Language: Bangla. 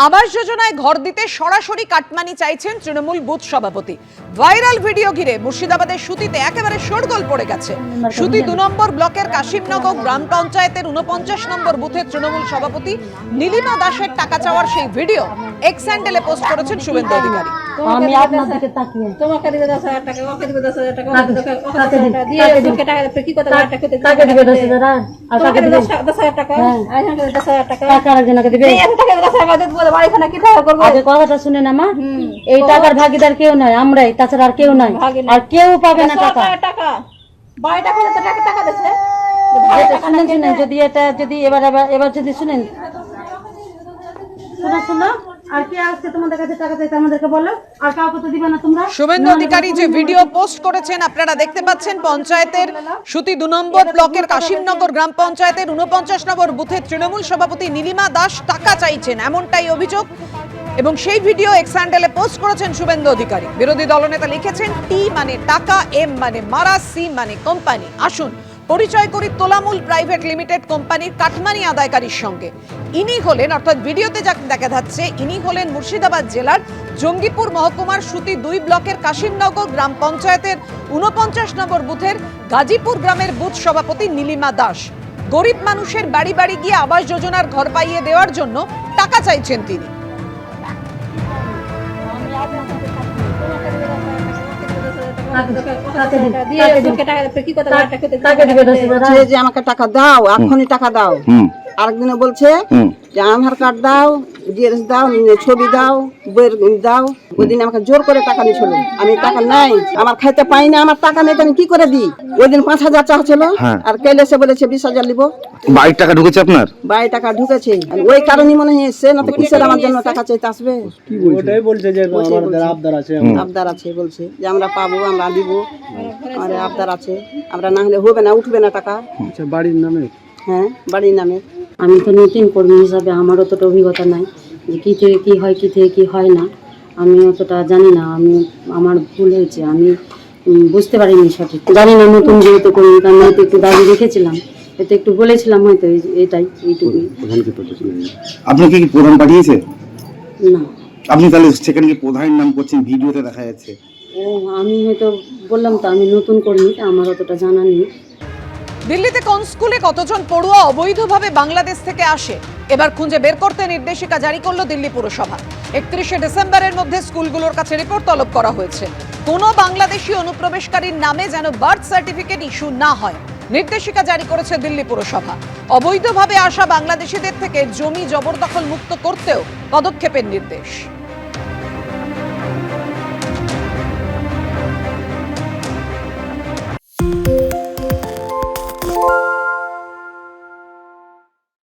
আবাস যোজনায় ঘর দিতে সরাসরি কাটমানি চাইছেন তৃণমূল বুথ সভাপতি। ভাইরাল ভিডিও ঘিরে মুর্শিদাবাদের সুতিতে একেবারে শোরগোল পড়ে গেছে। সুতি 2 নম্বর ব্লকের কাশিমনগর গ্রাম পঞ্চায়েতের 49 নম্বর বুথের তৃণমূল সভাপতি নীলিমা দাসের টাকা চাওয়ার সেই ভিডিও এক্স হ্যান্ডেলে পোস্ট করেছেন শুভেন্দু অধিকারী। আমি আপনার দিকে তাকিয়ে তোমাকে দিবে 10,000 টাকা, ওকে দিবে 10,000 টাকা, ওকে দিয়ে ওকে টাকা দিবে, কি কথা টাকা দিবে, টাকা দিবে 10,000 আর টাকা দিবে 10,000 টাকা, আর এখানে 10,000 টাকা, টাকা আরেকজনকে দিবে। এই টাকা 10,000 টাকা দিতে বলে বাড়িখানা কি টাকা করব? আগে কথাটা শুনেন আমার, এই টাকার ভাগীদার কেউ নয়, আমরাই, তাছাড়া আর কেউ নাই, আর কেউ পাবে না টাকা। টাকা বাড়ি টাকা তো টাকা দিছে। শুনেন শুনেন, যদি এটা যদি এবার যদি শুনেন, শোনো আর কি আসছে তোমাদের কাছে টাকা চাইতে আমাদেরকে বলো, আর কাউকে তো দিবে না তোমরা। শুভেন্দু অধিকারী যে ভিডিও পোস্ট করেছেন আপনারা দেখতে পাচ্ছেন, পঞ্চায়েতের সুতি 2 নম্বর ব্লকের কাশিমনগর গ্রাম পঞ্চায়েতের 49 নম্বর বুথের তৃণমূল সভাপতি নীলিমা দাস টাকা চাইছেন, এমনটাই অভিযোগ। এবং সেই ভিডিও এক্স হ্যান্ডেলে পোস্ট করেছেন শুভেন্দু অধিকারী। বিরোধী দলনেতা লিখেছেন, টি মানে টাকা, এম মানে মারা, সি মানে কোম্পানি। আসুন পরিচয় করি তোলামূল প্রাইভেট লিমিটেড কোম্পানির কাটমানি আদায়কারীর সঙ্গে। ইনি হলেন, অর্থাৎ ভিডিওতে যাকে দেখা যাচ্ছে, ইনি হলেন মুর্শিদাবাদ জেলার জঙ্গিপুর মহকুমার সুতি 2 ব্লকের কাশিমনগর গ্রাম পঞ্চায়েতের 49 নম্বর বুথের গাজীপুর গ্রামের বুথ সভাপতি নীলিমা দাস। গরিব মানুষের বাড়ি বাড়ি গিয়ে আবাস যোজনার ঘর পাইয়ে দেওয়ার জন্য টাকা চাইছেন তিনি। যে আমাকে টাকা দাও, এখনই টাকা দাও। আরেকদিনে বলছে যে আধার কার্ড দাও, জিএস দাও, ছবি দাও, বইয়ের দাও। ওই দিন আমাকে জোর করে টাকা নিয়েছিল, আমি টাকা নাই, আমার খাইতে পাই না, আমার টাকা নেই, আমি কি করে দিই? ওই দিন 5,000 চাওয়া ছিল, আর কেলেসে বলেছে 20,000 নিব। বাড়ির টাকা ঢুকেছে আপনার? বাড়ি টাকা ঢুকেছে, ওই কারণে মনে হয় এসছে, না তো কিসের আমার জন্য টাকা চাইতে আসবে? ওটাই বলছে যে আমাদের আবদার আছে, আবদার আছে বলছে যে আমরা পাবো, আমরা দিব, আমাদের আবদার আছে, আমরা না হলে হবে না, উঠবে না টাকা। আচ্ছা, বাড়ির নামে? হ্যাঁ, বাড়ির নামে। আমি তো নতুন কর্মী হিসাবে আমার অতটা অভিজ্ঞতা নাই যে কী থেকে কী হয়, কী থেকে কী হয় না, আমি অতটা জানি না। আমার ভুল হয়েছে, আমি বুঝতে পারিনি সঠিক, জানি না নতুন যেহেতু কর্মী, আমি হয়তো একটু দাবি রেখেছিলাম, হয়তো একটু বলেছিলাম, হয়তো এইটুকুই। আপনি কি প্রধান পাঠিয়েছে? না, আপনি তাহলে সেখানে কি প্রধানের নাম করছেন, ভিডিওতে দেখা যাচ্ছে। ও আমি হয়তো বললাম তো আমি নতুন কর্মী, আমার অতটা জানা নেই। দিল্লিতে কোন স্কুলে কতজন পড়ুয়া অবৈধভাবে বাংলাদেশ থেকে আসে এবার খুঁজে বের করতে নির্দেশিকা জারি করলো দিল্লি পুরসভা। 31শে ডিসেম্বরের মধ্যে স্কুলগুলোর কাছে রিপোর্ট তলব করা হয়েছে। কোনো বাংলাদেশি অনুপ্রবেশকারীর নামে যেন বার্থ সার্টিফিকেট ইস্যু না হয়, নির্দেশিকা জারি করেছে দিল্লি পুরসভা। অবৈধভাবে আসা বাংলাদেশিদের থেকে জমি জবরদখল মুক্ত করতেও পদক্ষেপের নির্দেশ।